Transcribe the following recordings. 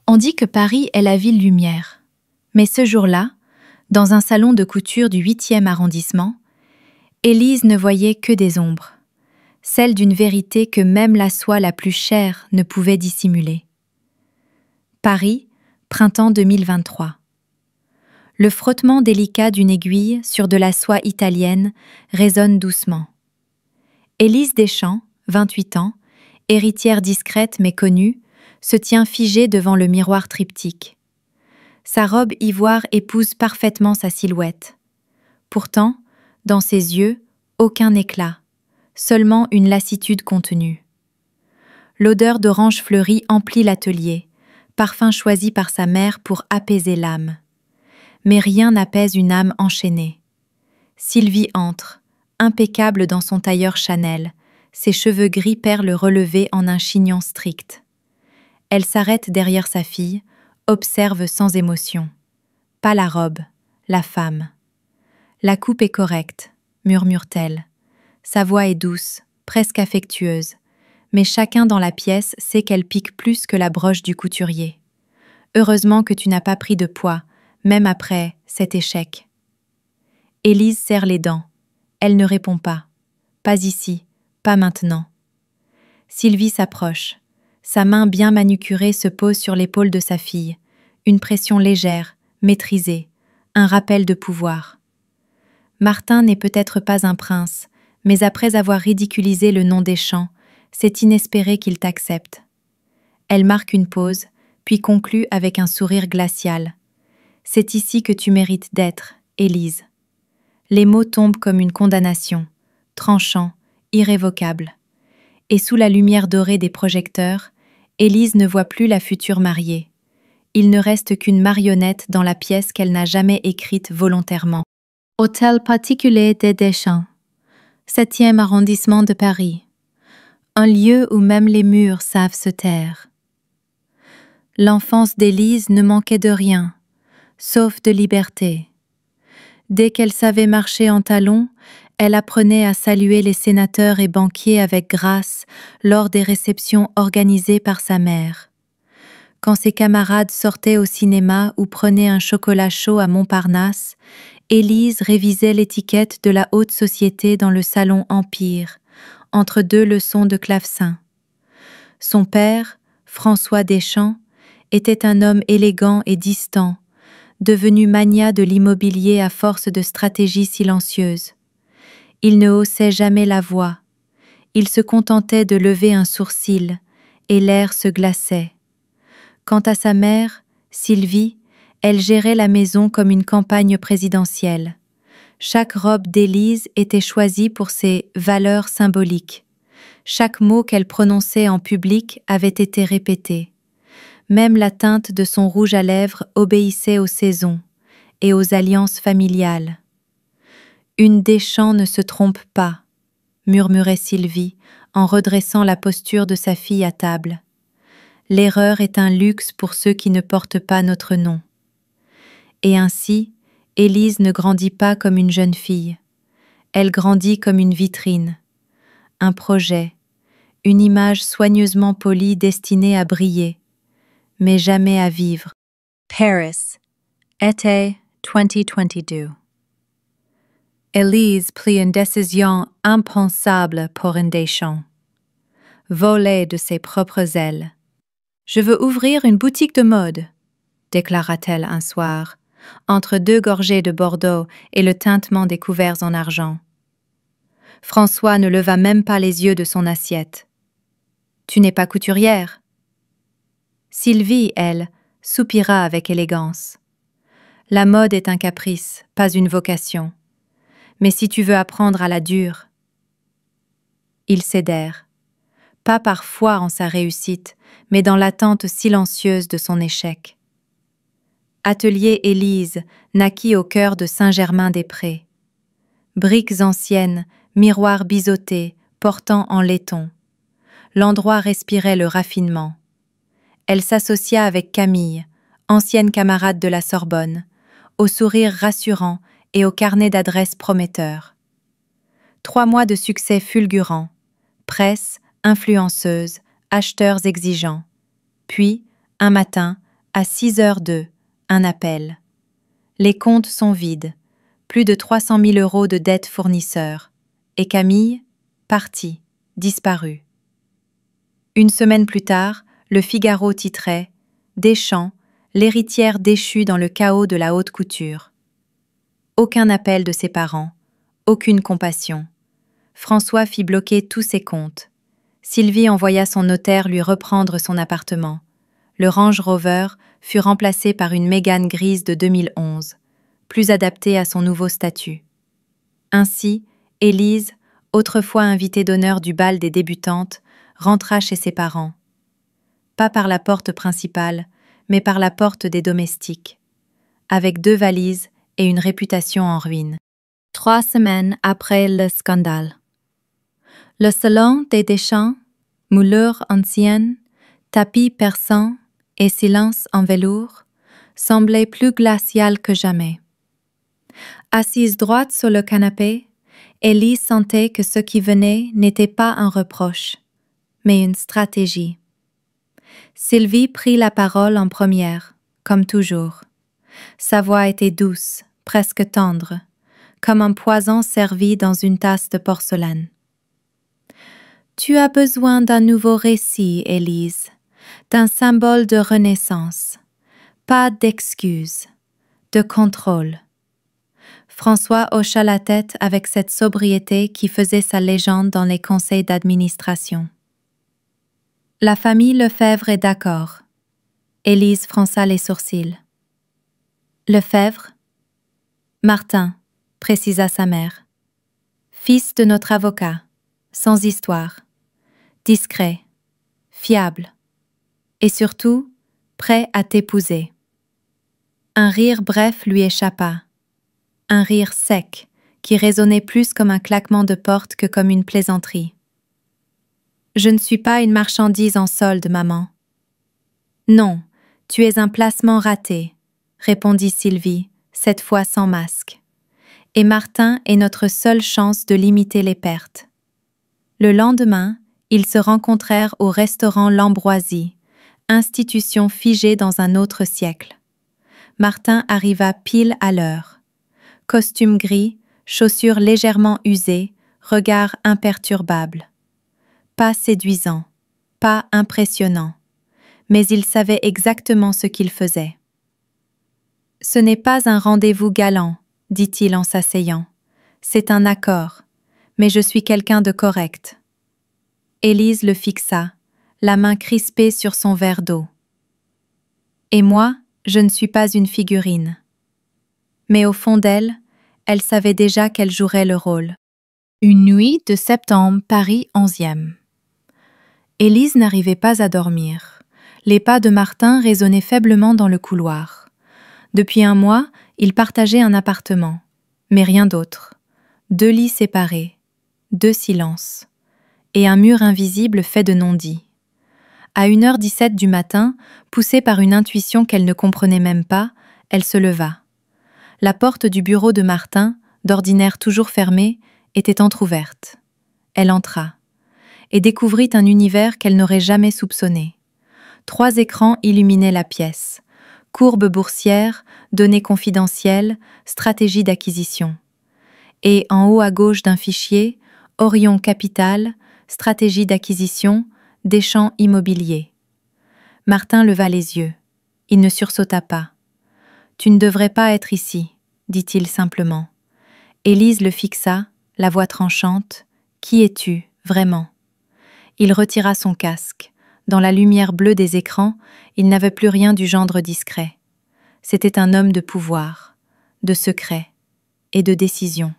On dit que Paris est la ville lumière. Mais ce jour-là, dans un salon de couture du 8e arrondissement, Élise ne voyait que des ombres, celles d'une vérité que même la soie la plus chère ne pouvait dissimuler. Paris, printemps 2023. Le frottement délicat d'une aiguille sur de la soie italienne résonne doucement. Élise Deschamps, 28 ans, héritière discrète mais connue, se tient figée devant le miroir triptyque. Sa robe ivoire épouse parfaitement sa silhouette. Pourtant, dans ses yeux, aucun éclat, seulement une lassitude contenue. L'odeur d'orange fleurie emplit l'atelier, parfum choisi par sa mère pour apaiser l'âme. Mais rien n'apaise une âme enchaînée. Sylvie entre, impeccable dans son tailleur Chanel, ses cheveux gris perles relevés en un chignon strict. Elle s'arrête derrière sa fille, observe sans émotion. Pas la robe, la femme. La coupe est correcte, murmure-t-elle. Sa voix est douce, presque affectueuse, mais chacun dans la pièce sait qu'elle pique plus que la broche du couturier. Heureusement que tu n'as pas pris de poids, même après cet échec. Élise serre les dents. Elle ne répond pas. Pas ici, pas maintenant. Sylvie s'approche. Sa main bien manucurée se pose sur l'épaule de sa fille. Une pression légère, maîtrisée, un rappel de pouvoir. Martin n'est peut-être pas un prince, mais après avoir ridiculisé le nom Deschamps, c'est inespéré qu'il t'accepte. Elle marque une pause, puis conclut avec un sourire glacial. C'est ici que tu mérites d'être, Élise. Les mots tombent comme une condamnation, tranchant, irrévocable. Et sous la lumière dorée des projecteurs, Élise ne voit plus la future mariée. Il ne reste qu'une marionnette dans la pièce qu'elle n'a jamais écrite volontairement. Hôtel particulier des Deschamps, 7e arrondissement de Paris. Un lieu où même les murs savent se taire. L'enfance d'Élise ne manquait de rien, sauf de liberté. Dès qu'elle savait marcher en talons, elle apprenait à saluer les sénateurs et banquiers avec grâce lors des réceptions organisées par sa mère. Quand ses camarades sortaient au cinéma ou prenaient un chocolat chaud à Montparnasse, Élise révisait l'étiquette de la haute société dans le salon Empire, entre deux leçons de clavecin. Son père, François Deschamps, était un homme élégant et distant, devenu magnat de l'immobilier à force de stratégies silencieuses. Il ne haussait jamais la voix. Il se contentait de lever un sourcil, et l'air se glaçait. Quant à sa mère, Sylvie, elle gérait la maison comme une campagne présidentielle. Chaque robe d'Élise était choisie pour ses valeurs symboliques. Chaque mot qu'elle prononçait en public avait été répété. Même la teinte de son rouge à lèvres obéissait aux saisons et aux alliances familiales. « Une Deschamps ne se trompe pas », murmurait Sylvie en redressant la posture de sa fille à table. « L'erreur est un luxe pour ceux qui ne portent pas notre nom. » Et ainsi, Élise ne grandit pas comme une jeune fille. Elle grandit comme une vitrine, un projet, une image soigneusement polie destinée à briller, mais jamais à vivre. Paris, été 2022. Élise prit une décision impensable pour un Deschamps. Voler de ses propres ailes. « Je veux ouvrir une boutique de mode », déclara-t-elle un soir, entre deux gorgées de Bordeaux et le tintement des couverts en argent. François ne leva même pas les yeux de son assiette. « Tu n'es pas couturière ?» Sylvie, elle, soupira avec élégance. « La mode est un caprice, pas une vocation. Mais si tu veux apprendre à la dure… » Ils cédèrent, pas par foi en sa réussite, mais dans l'attente silencieuse de son échec. Atelier Élise naquit au cœur de Saint-Germain-des-Prés. Briques anciennes, miroirs biseautés, portant en laiton. L'endroit respirait le raffinement. Elle s'associa avec Camille, ancienne camarade de la Sorbonne, au sourire rassurant et au carnet d'adresses prometteur. 3 mois de succès fulgurants, presse, influenceuse, acheteurs exigeants. Puis, un matin, À 6h02, un appel. Les comptes sont vides. Plus de 300 000 € de dettes fournisseurs. Et Camille, partie, disparue. Une semaine plus tard, le Figaro titrait « Deschamps, l'héritière déchue dans le chaos de la haute couture ». Aucun appel de ses parents, aucune compassion. François fit bloquer tous ses comptes. Sylvie envoya son notaire lui reprendre son appartement. Le Range Rover fut remplacé par une Mégane grise de 2011, plus adaptée à son nouveau statut. Ainsi, Élise, autrefois invitée d'honneur du bal des débutantes, rentra chez ses parents. Pas par la porte principale, mais par la porte des domestiques, avec 2 valises et une réputation en ruine. 3 semaines après le scandale. Le salon des Deschamps, moulures anciennes, tapis persans et silence en velours, semblait plus glacial que jamais. Assise droite sur le canapé, Élise sentait que ce qui venait n'était pas un reproche, mais une stratégie. Sylvie prit la parole en première, comme toujours. Sa voix était douce, presque tendre, comme un poison servi dans une tasse de porcelaine. « Tu as besoin d'un nouveau récit, Élise, d'un symbole de renaissance. Pas d'excuses, de contrôle. » François hocha la tête avec cette sobriété qui faisait sa légende dans les conseils d'administration. La famille Lefebvre est d'accord. Élise fronça les sourcils. Lefebvre? Martin, précisa sa mère. Fils de notre avocat, sans histoire, discret, fiable, et surtout, prêt à t'épouser. Un rire bref lui échappa. Un rire sec, qui résonnait plus comme un claquement de porte que comme une plaisanterie. « Je ne suis pas une marchandise en solde, maman. »« Non, tu es un placement raté, » répondit Sylvie, cette fois sans masque. « Et Martin est notre seule chance de limiter les pertes. » Le lendemain, ils se rencontrèrent au restaurant L'Ambroisie, institution figée dans un autre siècle. Martin arriva pile à l'heure. Costume gris, chaussures légèrement usées, regard imperturbable. Pas séduisant, pas impressionnant, mais il savait exactement ce qu'il faisait. « Ce n'est pas un rendez-vous galant, » dit-il en s'asseyant. « C'est un accord, mais je suis quelqu'un de correct. » Élise le fixa, la main crispée sur son verre d'eau. « Et moi, je ne suis pas une figurine. » Mais au fond d'elle, elle savait déjà qu'elle jouerait le rôle. Une nuit de septembre, Paris 11e. Élise n'arrivait pas à dormir. Les pas de Martin résonnaient faiblement dans le couloir. Depuis un mois, ils partageaient un appartement, mais rien d'autre. 2 lits séparés, 2 silences, et un mur invisible fait de non-dits. À 1h17 du matin, poussée par une intuition qu'elle ne comprenait même pas, elle se leva. La porte du bureau de Martin, d'ordinaire toujours fermée, était entr'ouverte. Elle entra et découvrit un univers qu'elle n'aurait jamais soupçonné. 3 écrans illuminaient la pièce. Courbe boursière, données confidentielles, stratégie d'acquisition. Et en haut à gauche d'un fichier, Orion Capital, stratégie d'acquisition, Deschamps Immobilier. Martin leva les yeux. Il ne sursauta pas. « Tu ne devrais pas être ici, » dit-il simplement. Élise le fixa, la voix tranchante. « Qui es-tu, vraiment ?» Il retira son casque. Dans la lumière bleue des écrans, il n'avait plus rien du gendre discret. C'était un homme de pouvoir, de secret et de décision.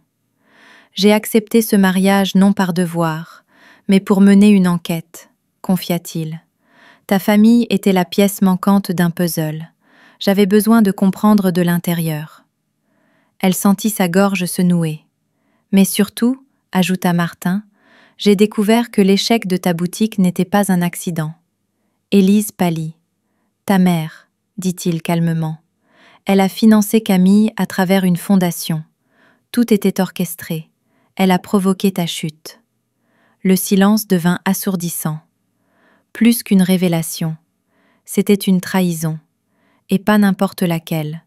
« J'ai accepté ce mariage non par devoir, mais pour mener une enquête, » confia-t-il. « Ta famille était la pièce manquante d'un puzzle. J'avais besoin de comprendre de l'intérieur. » Elle sentit sa gorge se nouer. « Mais surtout, » ajouta Martin, « j'ai découvert que l'échec de ta boutique n'était pas un accident. » Élise pâlit. « Ta mère, » dit-il calmement. « Elle a financé Camille à travers une fondation. Tout était orchestré. Elle a provoqué ta chute. » Le silence devint assourdissant. Plus qu'une révélation, c'était une trahison. et pas n'importe laquelle,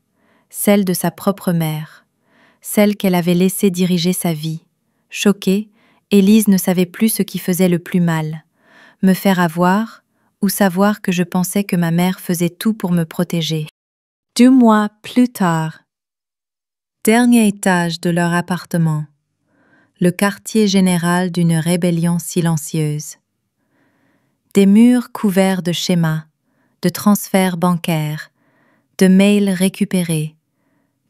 celle de sa propre mère, celle qu'elle avait laissée diriger sa vie. Choquée, Élise ne savait plus ce qui faisait le plus mal, me faire avoir ou savoir que je pensais que ma mère faisait tout pour me protéger. 2 mois plus tard. Dernier étage de leur appartement. Le quartier général d'une rébellion silencieuse. Des murs couverts de schémas, de transferts bancaires, de mails récupérés,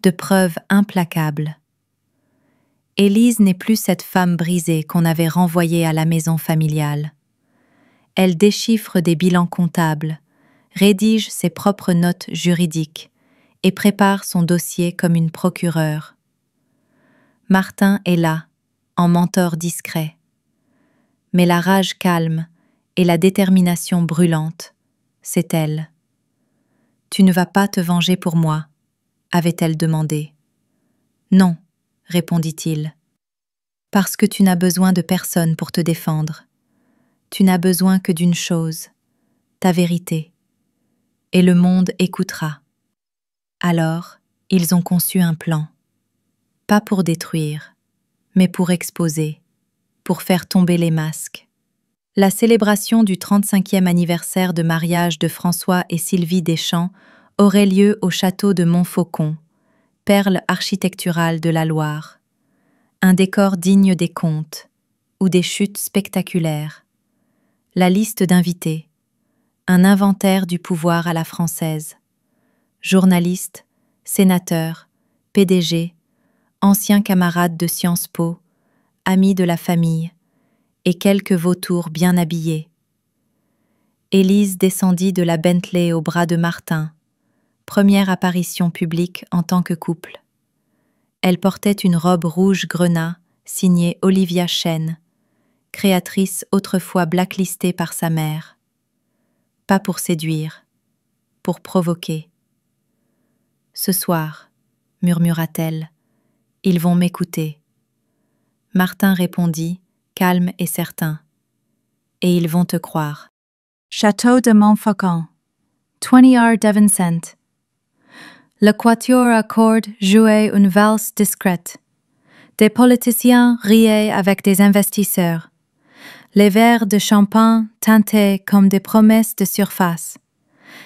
de preuves implacables. Élise n'est plus cette femme brisée qu'on avait renvoyée à la maison familiale. Elle déchiffre des bilans comptables, rédige ses propres notes juridiques et prépare son dossier comme une procureure. Martin est là, en mentor discret. Mais la rage calme et la détermination brûlante, c'est elle. « Tu ne vas pas te venger pour moi ?» avait-elle demandé. « Non », répondit-il. « Parce que tu n'as besoin de personne pour te défendre. Tu n'as besoin que d'une chose, ta vérité. Et le monde écoutera. » Alors, ils ont conçu un plan. Pas pour détruire, mais pour exposer, pour faire tomber les masques. La célébration du 35e anniversaire de mariage de François et Sylvie Deschamps aurait lieu au château de Montfaucon, perle architecturale de la Loire. Un décor digne des contes, ou des chutes spectaculaires. La liste d'invités. Un inventaire du pouvoir à la française. Journalistes, sénateurs, PDG, anciens camarades de Sciences Po, amis de la famille, et quelques vautours bien habillés. Élise descendit de la Bentley au bras de Martin, première apparition publique en tant que couple. Elle portait une robe rouge grenat signée Olivia Chen, créatrice autrefois blacklistée par sa mère. Pas pour séduire, pour provoquer. « Ce soir, murmura-t-elle, ils vont m'écouter. » Martin répondit, calme et certain. « Et ils vont te croire. » Château de Montfaucon, 20 Devon-Saint. Le quatuor à cordes jouait une valse discrète. Des politiciens riaient avec des investisseurs. Les verres de champagne tintaient comme des promesses de surface.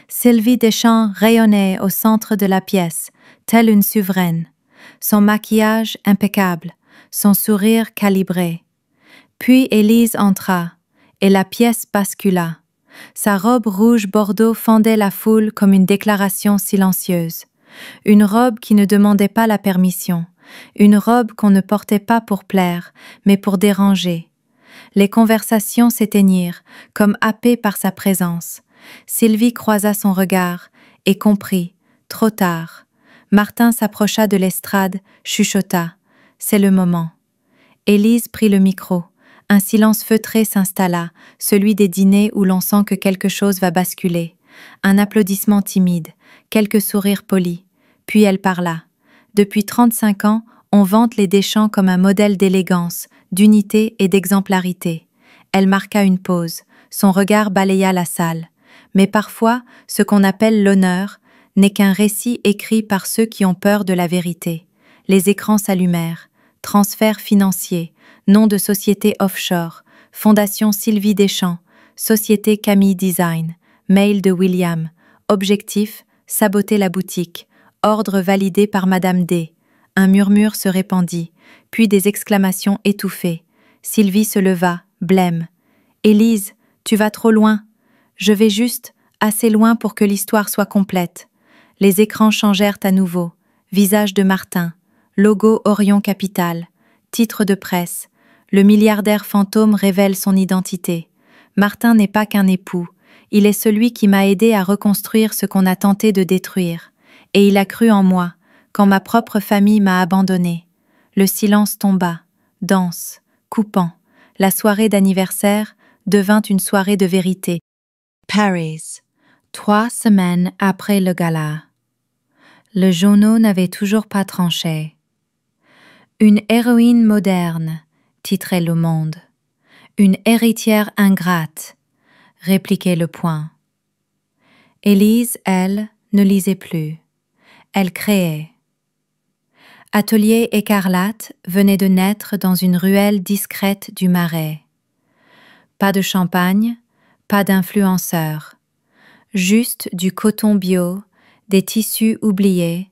Sylvie Deschamps rayonnait au centre de la pièce, telle une souveraine, son maquillage impeccable, son sourire calibré. Puis Élise entra, et la pièce bascula. Sa robe rouge bordeaux fendait la foule comme une déclaration silencieuse. Une robe qui ne demandait pas la permission, une robe qu'on ne portait pas pour plaire, mais pour déranger. Les conversations s'éteignirent, comme happées par sa présence. Sylvie croisa son regard et comprit, trop tard. Martin s'approcha de l'estrade, chuchota. « C'est le moment. » Élise prit le micro. Un silence feutré s'installa, celui des dîners où l'on sent que quelque chose va basculer. Un applaudissement timide, quelques sourires polis. Puis elle parla. Depuis 35 ans, on vante les Deschamps comme un modèle d'élégance, d'unité et d'exemplarité. Elle marqua une pause, son regard balaya la salle. Mais parfois, ce qu'on appelle l'honneur n'est qu'un récit écrit par ceux qui ont peur de la vérité. Les écrans s'allumèrent. Transferts financiers, nom de société offshore, Fondation Sylvie Deschamps, Société Camille Design, mail de William, objectif, saboter la boutique, ordre validé par Madame D. Un murmure se répandit, puis des exclamations étouffées. Sylvie se leva, blême. « Élise, tu vas trop loin. Je vais juste, assez loin pour que l'histoire soit complète. » Les écrans changèrent à nouveau. Visage de Martin, logo Orion Capital, titre de presse. Le milliardaire fantôme révèle son identité. Martin n'est pas qu'un époux. Il est celui qui m'a aidé à reconstruire ce qu'on a tenté de détruire. Et il a cru en moi, quand ma propre famille m'a abandonné. Le silence tomba, dense, coupant. La soirée d'anniversaire devint une soirée de vérité. Paris, 3 semaines après le gala. Le journaux n'avait toujours pas tranché. Une héroïne moderne, titrait Le Monde. Une héritière ingrate, répliquait Le Point. Élise, elle, ne lisait plus. Elle créait. Atelier Écarlate venait de naître dans une ruelle discrète du Marais. Pas de champagne, pas d'influenceurs. Juste du coton bio, des tissus oubliés,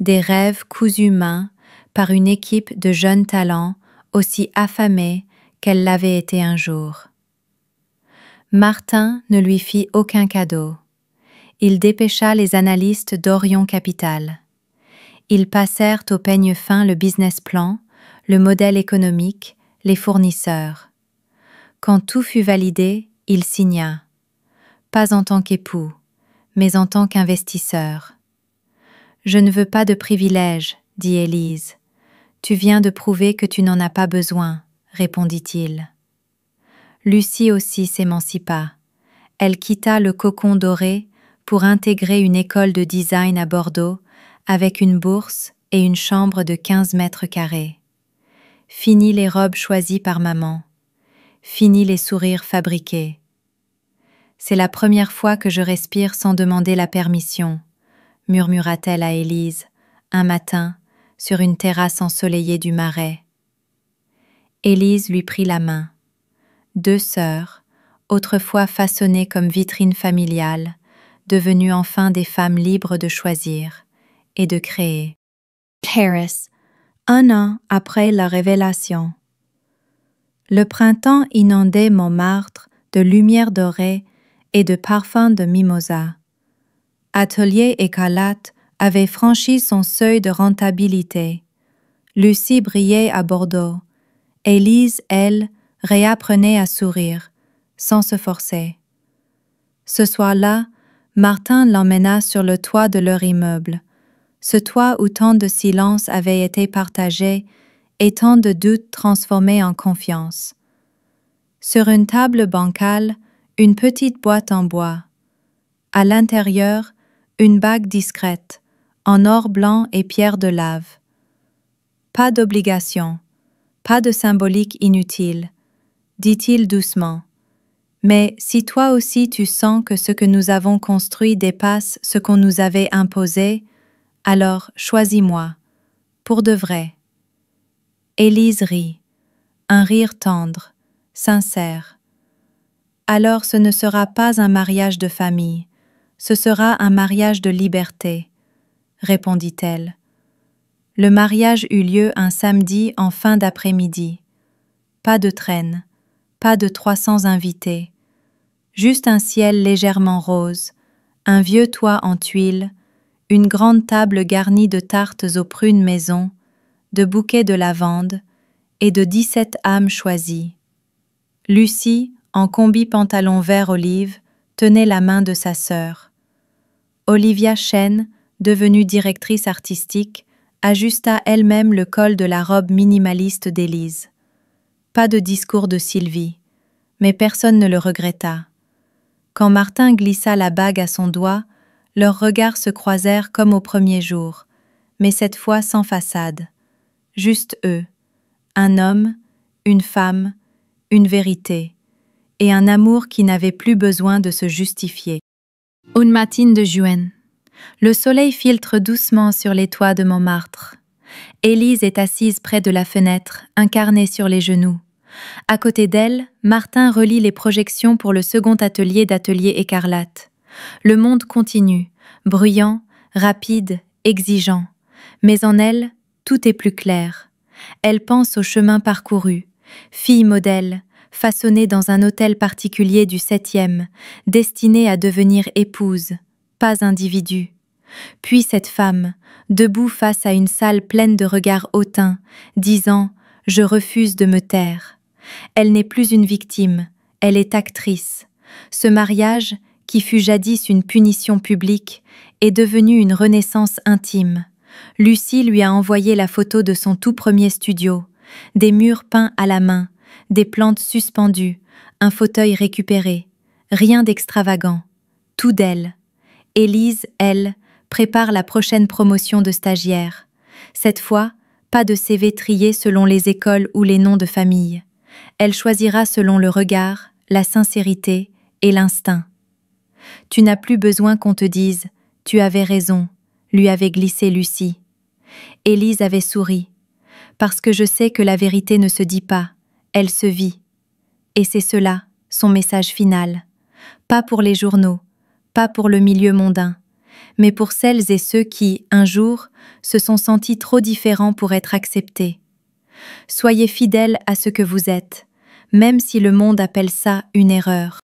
des rêves cousus main par une équipe de jeunes talents aussi affamés qu'elle l'avait été un jour. Martin ne lui fit aucun cadeau. Il dépêcha les analystes d'Orion Capital. Ils passèrent au peigne fin le business plan, le modèle économique, les fournisseurs. Quand tout fut validé, il signa. Pas en tant qu'époux, mais en tant qu'investisseur. « Je ne veux pas de privilèges, dit Élise. Tu viens de prouver que tu n'en as pas besoin, répondit-il. Lucie aussi s'émancipa. Elle quitta le cocon doré pour intégrer une école de design à Bordeaux avec une bourse et une chambre de 15 mètres carrés. Fini les robes choisies par maman. Fini les sourires fabriqués. C'est la première fois que je respire sans demander la permission, murmura-t-elle à Élise, un matin, sur une terrasse ensoleillée du Marais. Élise lui prit la main. Deux sœurs, autrefois façonnées comme vitrines familiales, devenues enfin des femmes libres de choisir et de créer. Paris, 1 an après la révélation. Le printemps inondait Montmartre de lumière dorée et de parfums de mimosa. Atelier Écarlate avait franchi son seuil de rentabilité. Lucie brillait à Bordeaux. Élise, elle, réapprenait à sourire, sans se forcer. Ce soir-là, Martin l'emmena sur le toit de leur immeuble, ce toit où tant de silence avait été partagé et tant de doutes transformés en confiance. Sur une table bancale, une petite boîte en bois. À l'intérieur, une bague discrète, en or blanc et pierre de lave. Pas d'obligation, pas de symbolique inutile, dit-il doucement. Mais si toi aussi tu sens que ce que nous avons construit dépasse ce qu'on nous avait imposé, alors choisis-moi, pour de vrai. Élise rit, un rire tendre, sincère. Alors ce ne sera pas un mariage de famille, ce sera un mariage de liberté, répondit-elle. Le mariage eut lieu un samedi en fin d'après-midi. Pas de traîne, pas de 300 invités, juste un ciel légèrement rose, un vieux toit en tuiles, une grande table garnie de tartes aux prunes maison, de bouquets de lavande et de 17 âmes choisies. Lucie, en combi-pantalon vert olive, tenait la main de sa sœur. Olivia Chen, devenue directrice artistique, ajusta elle-même le col de la robe minimaliste d'Élise. Pas de discours de Sylvie, mais personne ne le regretta. Quand Martin glissa la bague à son doigt, leurs regards se croisèrent comme au premier jour, mais cette fois sans façade. Juste eux, un homme, une femme, une vérité, et un amour qui n'avait plus besoin de se justifier. Une matinée de juin. Le soleil filtre doucement sur les toits de Montmartre. Élise est assise près de la fenêtre, un carnet sur les genoux. À côté d'elle, Martin relit les projections pour le second atelier d'Atelier Écarlate. Le monde continue, bruyant, rapide, exigeant. Mais en elle, tout est plus clair. Elle pense au chemin parcouru. Fille modèle, façonnée dans un hôtel particulier du 7e, destinée à devenir épouse, pas individu. Puis cette femme, debout face à une salle pleine de regards hautains, disant « Je refuse de me taire ». Elle n'est plus une victime, elle est actrice. Ce mariage, qui fut jadis une punition publique, est devenu une renaissance intime. Lucie lui a envoyé la photo de son tout premier studio, des murs peints à la main, des plantes suspendues, un fauteuil récupéré. Rien d'extravagant, tout d'elle. Élise, elle, prépare la prochaine promotion de stagiaire. Cette fois, pas de CV trié selon les écoles ou les noms de famille. Elle choisira selon le regard, la sincérité et l'instinct. Tu n'as plus besoin qu'on te dise Tu avais raison, lui avait glissé Lucie. Élise avait souri. Parce que je sais que la vérité ne se dit pas, elle se vit. Et c'est cela, son message final. Pas pour les journaux, pas pour le milieu mondain, mais pour celles et ceux qui, un jour, se sont sentis trop différents pour être acceptés. Soyez fidèles à ce que vous êtes, même si le monde appelle ça une erreur.